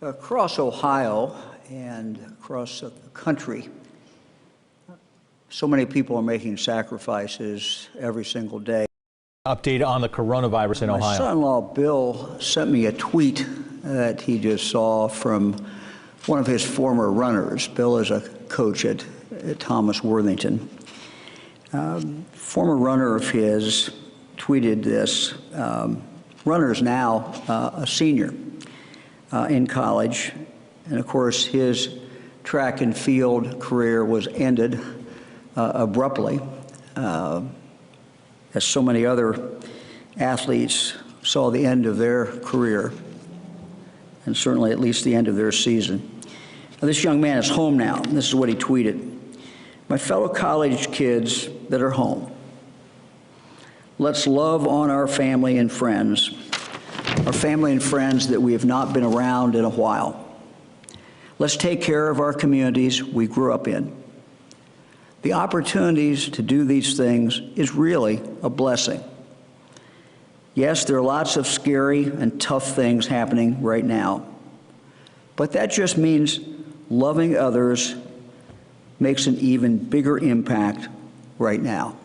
Across Ohio and across the country, so many people are making sacrifices every single day. Update on the coronavirus in Ohio. My son-in-law, Bill, sent me a tweet that he just saw from one of his former runners. Bill is a coach at Thomas Worthington. Former runner of his tweeted this. Runner is now a senior in college, and of course his track and field career was ended abruptly, as so many other athletes saw the end of their career, and certainly at least the end of their season. Now, this young man is home now, and this is what he tweeted. My fellow college kids that are home, let's love on our family and friends that we have not been around in a while. Let's take care of our communities we grew up in. The opportunities to do these things is really a blessing. Yes, there are lots of scary and tough things happening right now, but that just means loving others makes an even bigger impact right now.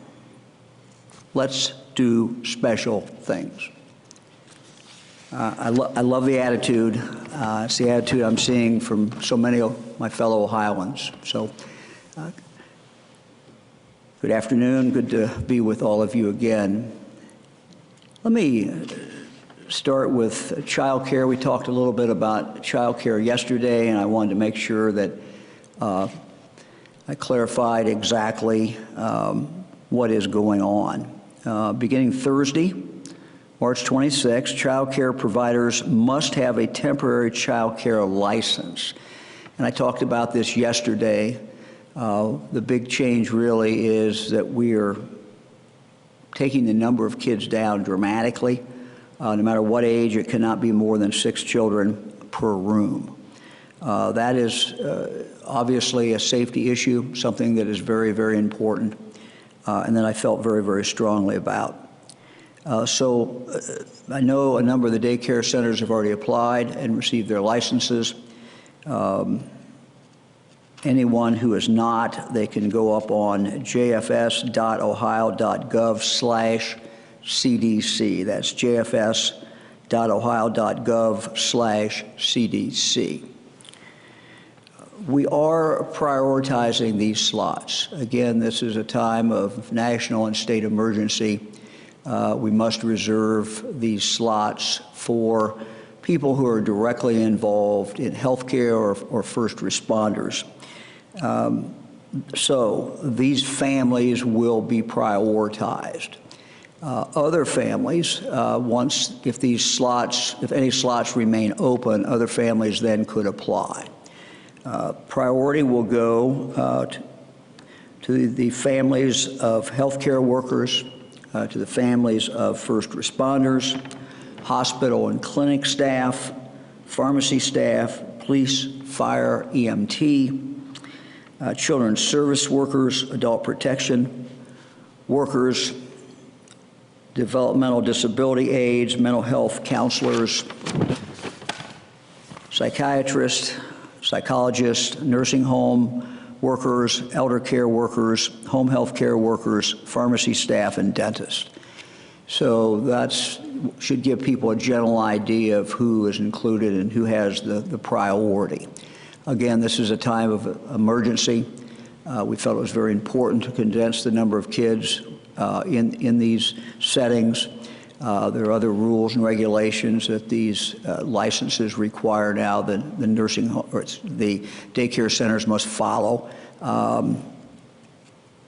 Let's do special things. I love the attitude. It's the attitude I'm seeing from so many of my fellow Ohioans. So, good afternoon. Good to be with all of you again. Let me start with child care. We talked a little bit about child care yesterday, and I wanted to make sure that I clarified exactly what is going on. Beginning Thursday, March 26, child care providers must have a temporary child care license. And I talked about this yesterday. The big change really is that we are taking the number of kids down dramatically. No matter what age, it cannot be more than 6 children per room. That is obviously a safety issue, something that is very, very important, and that I felt very, very strongly about. I know a number of the daycare centers have already applied and received their licenses. Anyone who is not, they can go up on jfs.ohio.gov/CDC. That's jfs.ohio.gov/CDC. We are prioritizing these slots. Again, this is a time of national and state emergency. We must reserve these slots for people who are directly involved in healthcare or first responders. So these families will be prioritized. Other families, if any slots remain open, other families then could apply. Priority will go to the families of healthcare workers, to the families of first responders, hospital and clinic staff, pharmacy staff, police, fire, EMT, children's service workers, adult protection workers, developmental disability aides, mental health counselors, psychiatrists, psychologists, nursing home workers, elder care workers, home health care workers, pharmacy staff, and dentists. So that should give people a general idea of who is included and who has the priority. Again, this is a time of emergency. We felt it was very important to condense the number of kids in these settings. There are other rules and regulations that these licenses require now that the nursing home or the daycare centers must follow.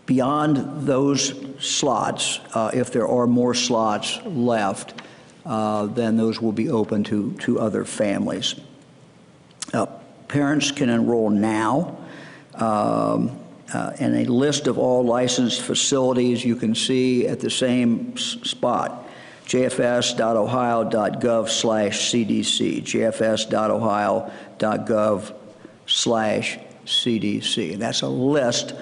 Beyond those slots, if there are more slots left, then those will be open to other families. Parents can enroll now. And a list of all licensed facilities you can see at the same spot. jfs.ohio.gov/CDC, jfs.ohio.gov/CDC. And that's a list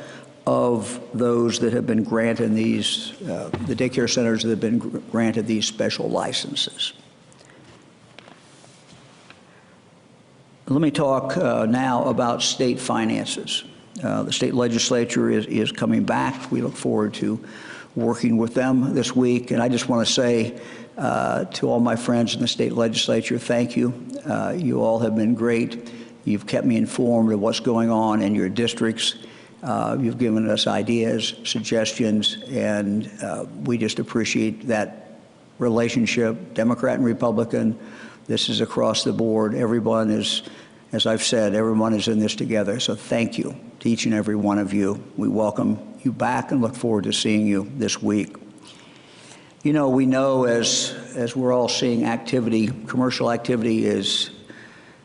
of those that have been granted these, the daycare centers that have been granted these special licenses. Let me talk now about state finances. The state legislature is coming back. We look forward to working with them this week. And I just want to say to all my friends in the state legislature, thank you. You all have been great. You've kept me informed of what's going on in your districts. You've given us ideas, suggestions, and we just appreciate that relationship, Democrat and Republican. This is across the board. Everyone is, as I've said, everyone is in this together. So thank you to each and every one of you. We welcome you back and look forward to seeing you this week. You know, we know as we're all seeing activity, commercial activity is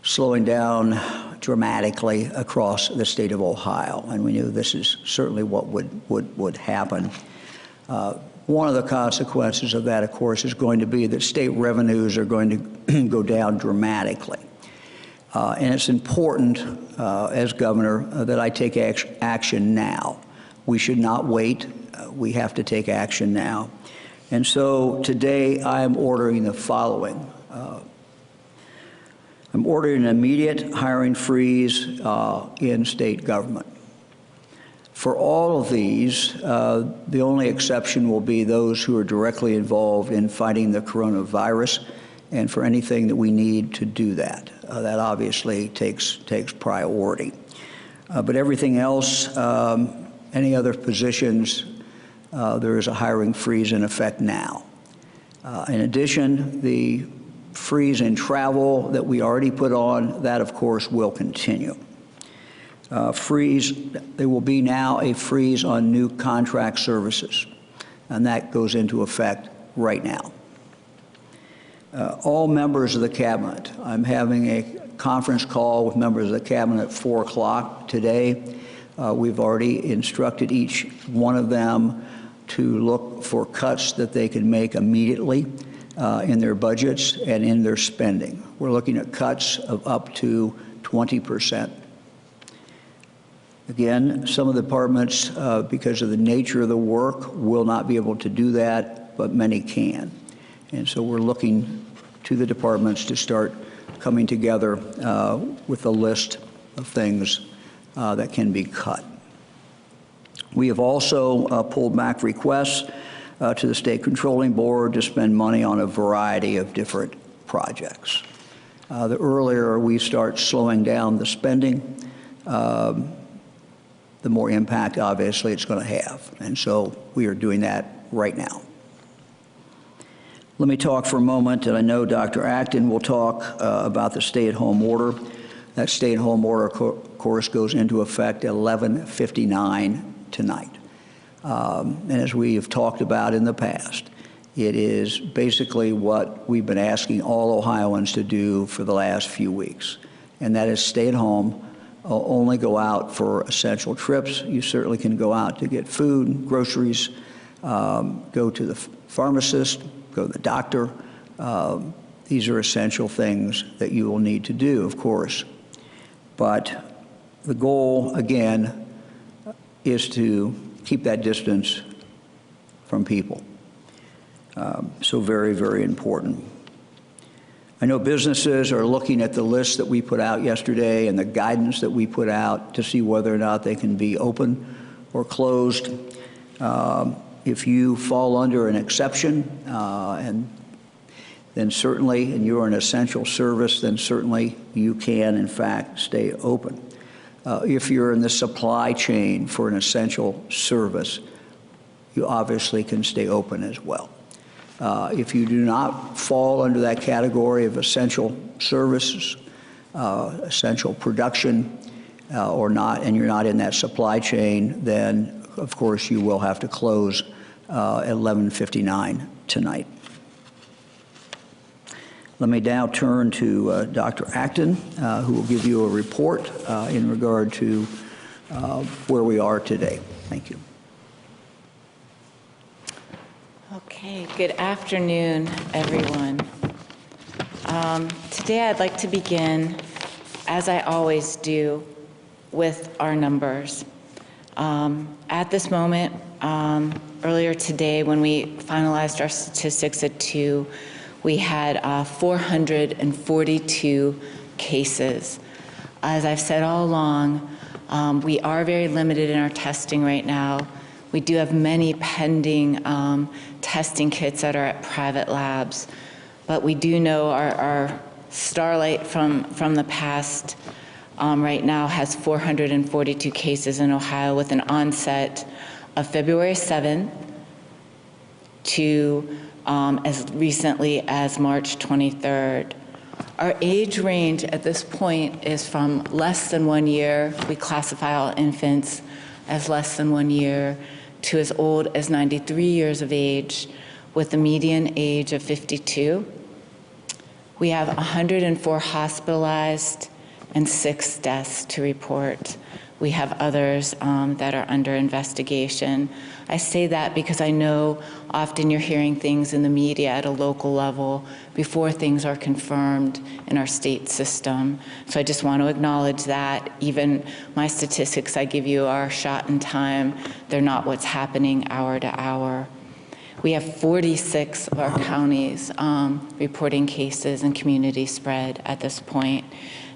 slowing down dramatically across the state of Ohio, and we knew this is certainly what would happen. One of the consequences of that, of course, is going to be that state revenues are going to go down dramatically. And it's important, as governor, that I take action now. We should not wait. We have to take action now. And so today I am ordering the following. I'm ordering an immediate hiring freeze in state government. For all of these, the only exception will be those who are directly involved in fighting the coronavirus, and for anything that we need to do that. That obviously takes priority. But everything else, any other positions, there is a hiring freeze in effect now. In addition, the freeze in travel that we already put on, that of course will continue. There will be now a freeze on new contract services, and that goes into effect right now. All members of the cabinet, I'm having a conference call with members of the cabinet at 4 o'clock today. We've already instructed each one of them to look for cuts that they can make immediately in their budgets and in their spending. We're looking at cuts of up to 20%. Again, some of the departments, because of the nature of the work, will not be able to do that, but many can. And so we're looking to the departments to start coming together with a list of things that can be cut. We have also pulled back requests to the State Controlling Board to spend money on a variety of different projects. The earlier we start slowing down the spending, the more impact, obviously, it's going to have. And so we are doing that right now. Let me talk for a moment, and I know Dr. Acton will talk about the stay-at-home order. That stay-at-home order, of course, goes into effect at 11:59 tonight. And as we have talked about in the past, it is basically what we've been asking all Ohioans to do for the last few weeks, and that is stay at home. Only go out for essential trips. You certainly can go out to get food, groceries, go to the pharmacist, go to the doctor. These are essential things that you will need to do, of course. But the goal, again, is to keep that distance from people. So very, very important. I know businesses are looking at the list that we put out yesterday and the guidance that we put out to see whether or not they can be open or closed. If you fall under an exception, and then certainly, and you're an essential service, then certainly you can, in fact, stay open. If you're in the supply chain for an essential service, you obviously can stay open as well. If you do not fall under that category of essential services, essential production, or not, and you're not in that supply chain, then of course you will have to close at 11:59 tonight. Let me now turn to Dr. Acton, who will give you a report in regard to where we are today. Thank you. Okay, good afternoon, everyone. Today I'd like to begin, as I always do, with our numbers. At this moment, earlier today when we finalized our statistics at 2, we had 442 cases as I've said all along, we are very limited in our testing right now. We do have many pending testing kits that are at private labs, but we do know our Starlight from the past right now has 442 cases in Ohio with an onset of February 7th to as recently as March 23rd. Our age range at this point is from less than 1 year, we classify all infants as less than 1 year, to as old as 93 years of age with a median age of 52. We have 104 hospitalized and 6 deaths to report. We have others that are under investigation. I say that because I know often you're hearing things in the media at a local level before things are confirmed in our state system. So I just want to acknowledge that even my statistics I give you are shot in time. They're not what's happening hour to hour. We have 46 of our counties reporting cases and community spread at this point.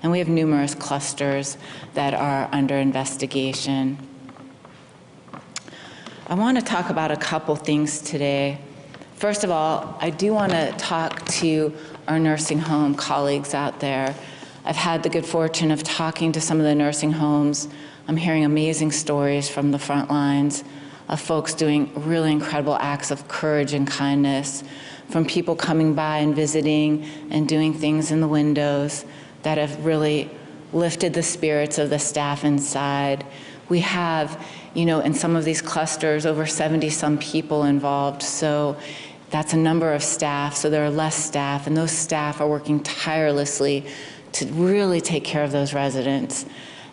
And we have numerous clusters that are under investigation. I want to talk about a couple things today. First of all, I do want to talk to our nursing home colleagues out there. I've had the good fortune of talking to some of the nursing homes. I'm hearing amazing stories from the front lines of folks doing really incredible acts of courage and kindness, from people coming by and visiting and doing things in the windows that have really lifted the spirits of the staff inside. We have, in some of these clusters, over 70-some people involved, so that's a number of staff, so there are less staff, and those staff are working tirelessly to really take care of those residents.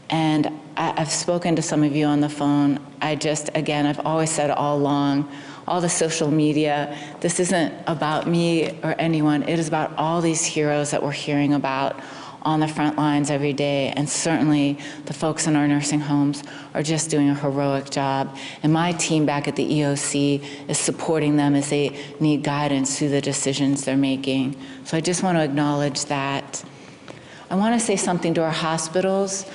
And I've spoken to some of you on the phone. I've always said all along, all the social media, this isn't about me or anyone, it is about all these heroes that we're hearing about on the front lines every day, and certainly the folks in our nursing homes are just doing a heroic job. And my team back at the EOC is supporting them as they need guidance through the decisions they're making. So I just want to acknowledge that. I want to say something to our hospitals.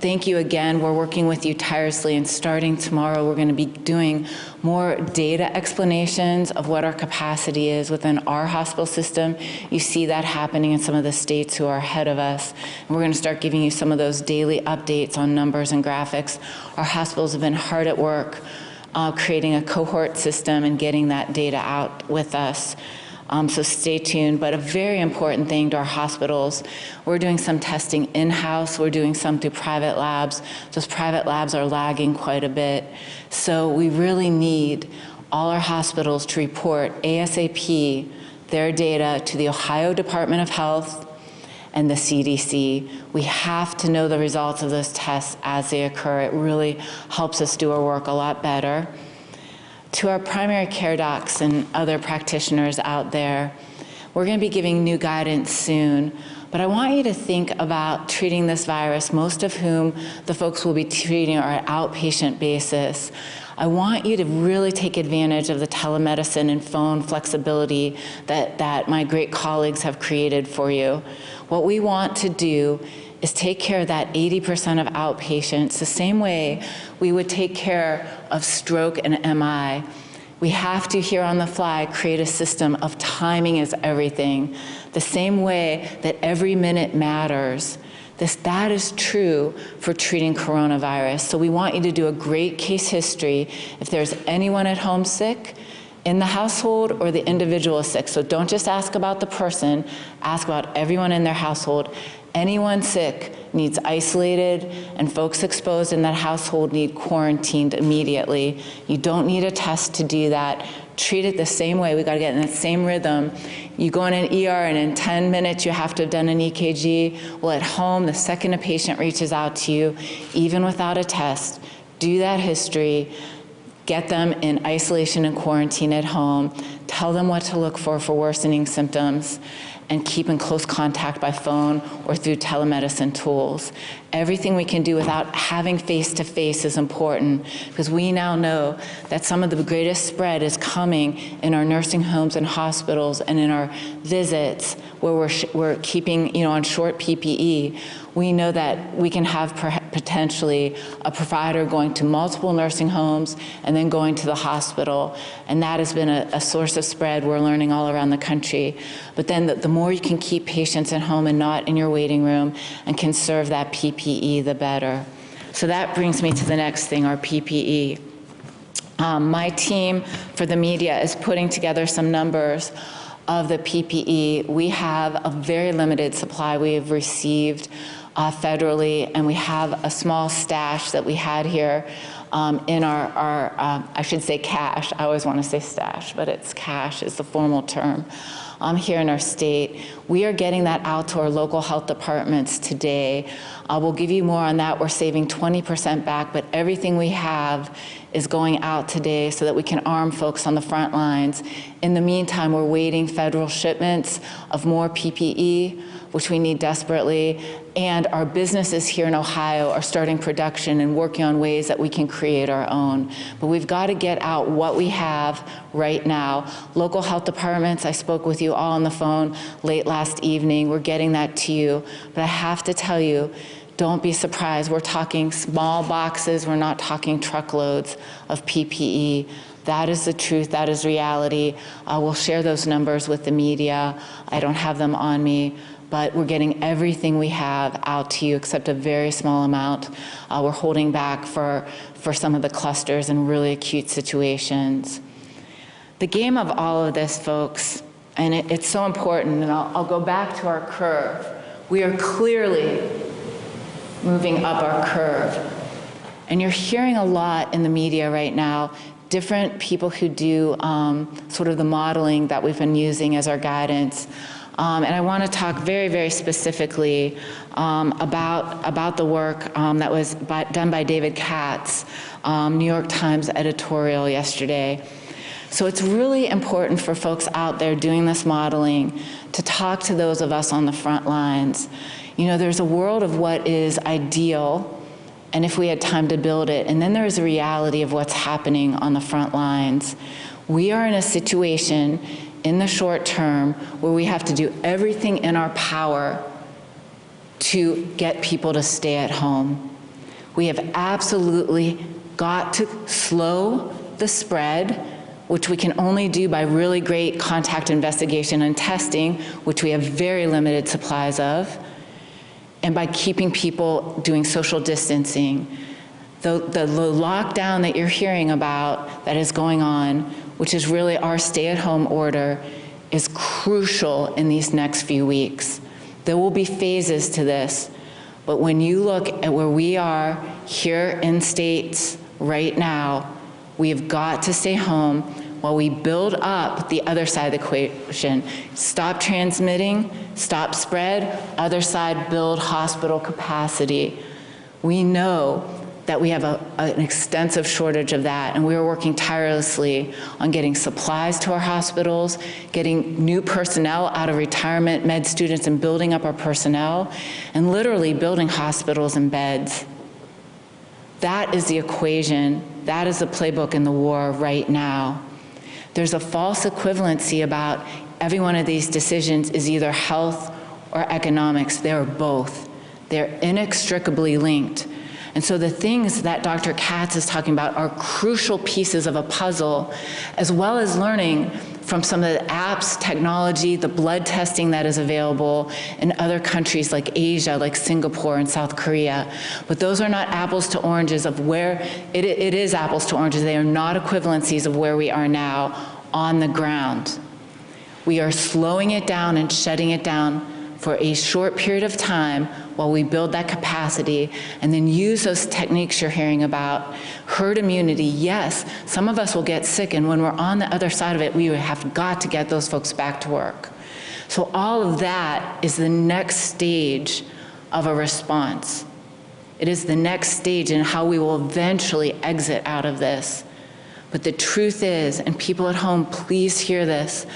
Thank you again. We're working with you tirelessly, and starting tomorrow, we're going to be doing more data explanations of what our capacity is within our hospital system. You see that happening in some of the states who are ahead of us. And we're going to start giving you some of those daily updates on numbers and graphics. Our hospitals have been hard at work creating a cohort system and getting that data out with us. So stay tuned, but a very important thing to our hospitals, we're doing some testing in-house, we're doing some through private labs. Those private labs are lagging quite a bit. So we really need all our hospitals to report ASAP their data to the Ohio Department of Health and the CDC. We have to know the results of those tests as they occur. It really helps us do our work a lot better. To our primary care docs and other practitioners out there, we're going to be giving new guidance soon, but I want you to think about treating this virus, most of whom the folks will be treating are at outpatient basis. I want you to really take advantage of the telemedicine and phone flexibility that my great colleagues have created for you. What we want to do is take care of that 80% of outpatients the same way we would take care of stroke and MI. We have to, here on the fly, create a system of timing is everything. The same way that every minute matters. That is true for treating coronavirus. So we want you to do a great case history. If there's anyone at home sick, in the household, or the individual is sick. So don't just ask about the person, ask about everyone in their household. Anyone sick needs isolated, and folks exposed in that household need quarantined immediately. You don't need a test to do that. Treat it the same way. We got to get in that same rhythm. You go in an ER, and in 10 minutes you have to have done an EKG. Well, at home, the second a patient reaches out to you, even without a test, do that history. Get them in isolation and quarantine at home. Tell them what to look for worsening symptoms. and keep in close contact by phone or through telemedicine tools. Everything we can do without having face-to-face is important, because we now know that some of the greatest spread is coming in our nursing homes and hospitals and in our visits where we're keeping, on short PPE. We know that we can have potentially a provider going to multiple nursing homes and then going to the hospital. And that has been a source of spread we're learning all around the country. But then the more you can keep patients at home and not in your waiting room and conserve that PPE, the better. So that brings me to the next thing, our PPE. My team for the media is putting together some numbers of the PPE. We have a very limited supply we have received federally, and we have a small stash that we had here in our I should say cache. I always want to say stash, but it's cache is the formal term. Here in our state. We are getting that out to our local health departments today. We'll give you more on that. We're saving 20% back, but everything we have is going out today so that we can arm folks on the front lines. In the meantime, we're waiting federal shipments of more PPE, which we need desperately, and our businesses here in Ohio are starting production and working on ways that we can create our own. But we've got to get out what we have right now. Local health departments, I spoke with you all on the phone late last evening. We're getting that to you. But I have to tell you, don't be surprised. We're talking small boxes. We're not talking truckloads of PPE. That is the truth. That is reality. We'll share those numbers with the media. I don't have them on me, but we're getting everything we have out to you except a very small amount. We're holding back for some of the clusters and really acute situations. The game of all of this, folks, and it's so important, and I'll go back to our curve. We are clearly moving up our curve. And you're hearing a lot in the media right now, different people who do sort of the modeling that we've been using as our guidance. And I want to talk very, very specifically about the work that was done by David Katz, New York Times editorial yesterday. So it's really important for folks out there doing this modeling to talk to those of us on the front lines. There's a world of what is ideal, and if we had time to build it, and then there's a reality of what's happening on the front lines. We are in a situation in the short term where we have to do everything in our power to get people to stay at home. We have absolutely got to slow the spread, which we can only do by really great contact investigation and testing, which we have very limited supplies of, and by keeping people doing social distancing. The lockdown that you're hearing about that is going on, which is really our stay-at-home order, is crucial in these next few weeks. There will be phases to this, but when you look at where we are here in states right now, we've got to stay home while we build up the other side of the equation. Stop transmitting, stop spread, other side, build hospital capacity. We know that we have an extensive shortage of that, and we are working tirelessly on getting supplies to our hospitals, getting new personnel out of retirement, med students, and building up our personnel, and literally building hospitals and beds. That is the equation. That is the playbook in the war right now. There's a false equivalency about every one of these decisions is either health or economics. They're both. They're inextricably linked. And so the things that Dr. Katz is talking about are crucial pieces of a puzzle, as well as learning from some of the apps, technology, the blood testing that is available in other countries like Asia, like Singapore and South Korea. But those are not apples to oranges of where, it is apples to oranges. They are not equivalencies of where we are now on the ground. We are slowing it down and shutting it down for a short period of time while we build that capacity, and then use those techniques you're hearing about. Herd immunity, yes, some of us will get sick, and when we're on the other side of it, we have got to get those folks back to work. So all of that is the next stage of a response. It is the next stage in how we will eventually exit out of this. But the truth is, and people at home, please hear this,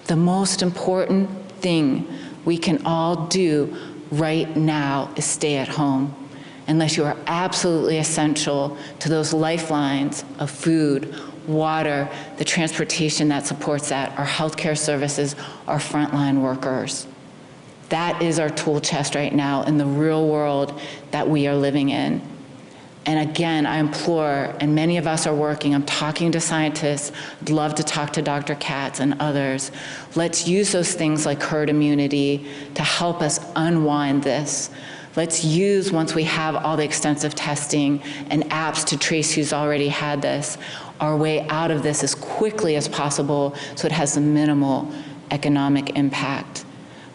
the most important thing we can all do right now is stay at home, unless you are absolutely essential to those lifelines of food, water, the transportation that supports that, our healthcare services, our frontline workers. That is our tool chest right now in the real world that we are living in. And again, I implore, and many of us are working, I'm talking to scientists, I'd love to talk to Dr. Katz and others. Let's use those things like herd immunity to help us unwind this. Let's use, once we have all the extensive testing and apps to trace who's already had this, our way out of this as quickly as possible so it has a minimal economic impact.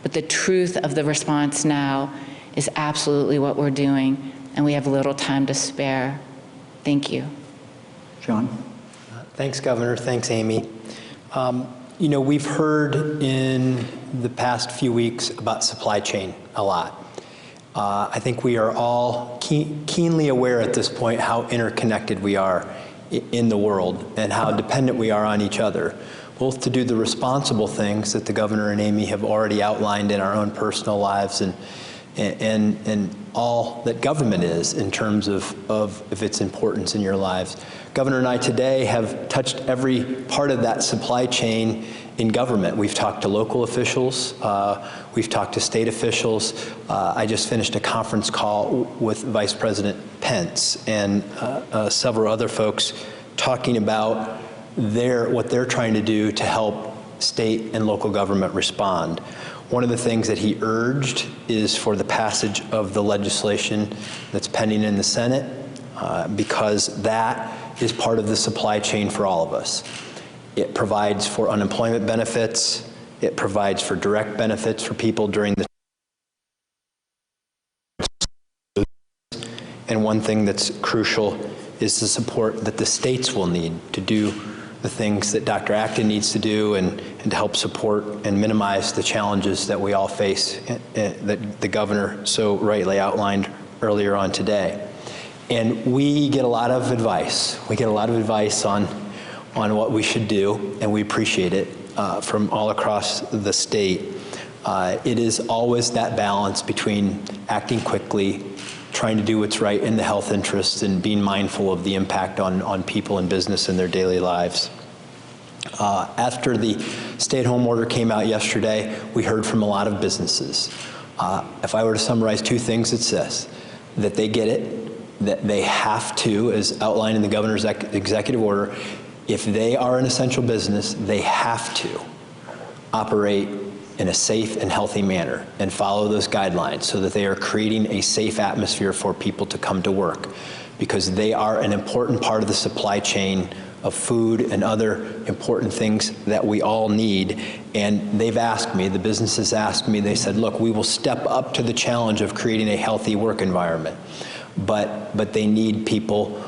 But the truth of the response now is absolutely what we're doing, and we have little time to spare. Thank you. John? Thanks, Governor. Thanks, Amy. You know, we've heard in the past few weeks about supply chain a lot. I think we are all keenly aware at this point how interconnected we are in the world and how dependent we are on each other, both to do the responsible things that the governor and Amy have already outlined in our own personal lives and all that government is in terms of its importance in your lives. Governor and I today have touched every part of that supply chain in government. We've talked to local officials, we've talked to state officials. I just finished a conference call with Vice President Pence and several other folks talking about what they're trying to do to help state and local government respond. One of the things that he urged is for the passage of the legislation that's pending in the Senate, because that is part of the supply chain for all of us. It provides for unemployment benefits. It provides for direct benefits for people during the. And one thing that's crucial is the support that the states will need to do the things that Dr. Acton needs to do and to help support and minimize the challenges that we all face that the governor so rightly outlined earlier on today. And we get a lot of advice. We get a lot of advice on what we should do, and we appreciate it from all across the state. It is always that balance between acting quickly, trying to do what's right in the health interests, and being mindful of the impact on people and business in their daily lives. After the stay-at-home order came out yesterday, we heard from a lot of businesses. If I were to summarize two things, it's this: that they get it, that they have to, as outlined in the governor's executive order, if they are an essential business, they have to operate in a safe and healthy manner and follow those guidelines so that they are creating a safe atmosphere for people to come to work, because they are an important part of the supply chain of food and other important things that we all need. And they've asked me, the businesses asked me, they said, look, we will step up to the challenge of creating a healthy work environment, but they need people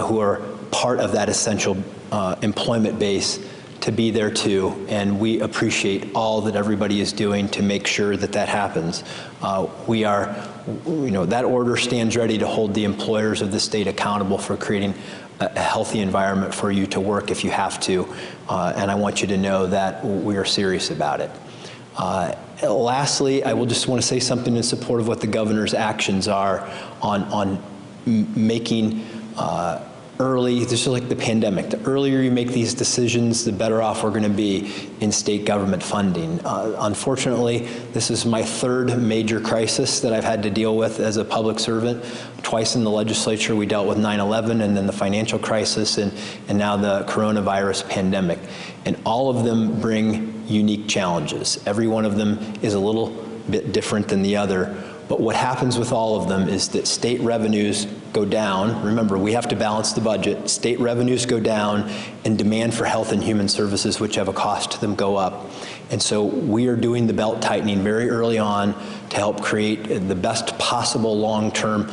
who are part of that essential employment base to be there too, and we appreciate all that everybody is doing to make sure that that happens. We are, that order stands ready to hold the employers of the state accountable for creating a healthy environment for you to work if you have to, and I want you to know that we are serious about it. Lastly, I will just want to say something in support of what the governor's actions are on making early, this is like the pandemic. The earlier you make these decisions, the better off we're going to be in state government funding. Unfortunately, this is my third major crisis that I've had to deal with as a public servant. Twice in the legislature, we dealt with 9/11 and then the financial crisis and now the coronavirus pandemic. And all of them bring unique challenges. Every one of them is a little bit different than the other. But what happens with all of them is that state revenues go down. Remember, we have to balance the budget. State revenues go down and demand for health and human services, which have a cost to them, go up. And so we are doing the belt tightening very early on to help create the best possible long-term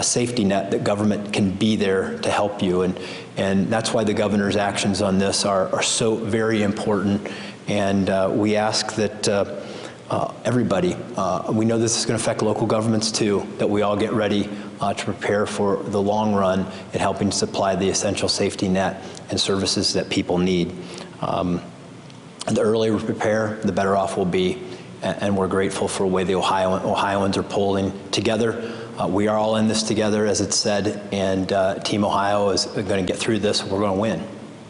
safety net that government can be there to help you. And that's why the governor's actions on this are so very important. And we ask that everybody, we know this is going to affect local governments too, that we all get ready to prepare for the long run in helping supply the essential safety net and services that people need. The earlier we prepare, the better off we'll be. and we're grateful for the way the Ohioans are pulling together. We are all in this together, as it said, and Team Ohio is going to get through this. We're going to win.